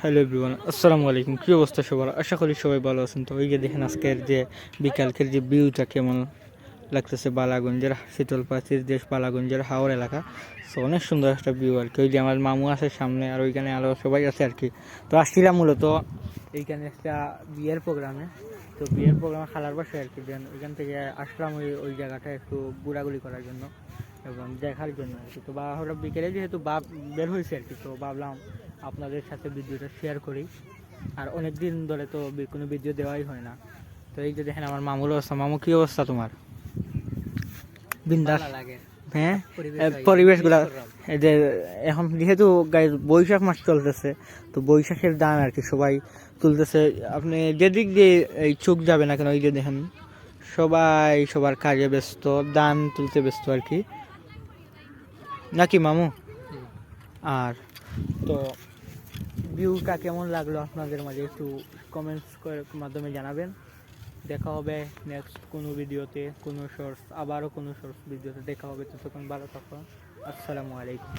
Hello everyone, আসসালামু আলাইকুম। কী অবস্থা সবার? আশা করি সবাই ভালো আছেন। তো এই যে দেখেন আজকের যে বিকালকের যে ভিউটা কেমন লাগতেছে বালাগঞ্জের শীতলপাচির দেশ বালাগঞ্জের হাওর এলাকা। তো অনেক সুন্দর একটা ভিউ আর কি। ওই যে আমার মামু আছে সামনে, আর ওইখানে আরও সবাই আছে আর কি। তো আসছিলাম মূলত এইখানে একটা বিয়ের প্রোগ্রামে। তো বিয়ের প্রোগ্রামে খালার বাসায় আর কি। দেন ওইখান থেকে আসলাম ওই জায়গাটা একটু ঘোরাঘুরি করার জন্য এবং দেখার জন্য আর কি। তো বা হলো বিকেলে যেহেতু বাপ বের হয়েছে আর কি, তো ভাবলাম আপনাদের সাথে ভিডিওটা শেয়ার করি। আর অনেক দিন ধরে তো কোনো ভিডিও দেওয়াই হয় না। তো এই যে দেখেন আমার মামুর অবস্থা। মামু, কী অবস্থা তোমার? বিন্দাস লাগে হ্যাঁ। পরিবেশ পরিবেশগুলা এই যে এখন যেহেতু গাইজ বৈশাখ মাস চলতেছে, তো বৈশাখের দান আর কি সবাই তুলতেছে। আপনি যেদিক দিয়ে এই চোখ যাবে না কেন, এই যে দেখেন সবাই সবার কাজে ব্যস্ত, দান তুলতে ব্যস্ত আর কি, নাকি মামু? আর তো ভিউটা কেমন লাগলো আপনাদের মাঝে একটু কমেন্টস করে মাধ্যমে জানাবেন। দেখা হবে নেক্সট কোনো ভিডিওতে, কোনো শর্টস, আবারও কোনো শর্টস ভিডিওতে দেখা হবে। ততক্ষণ ভালো থাকুন। আসসালামু আলাইকুম।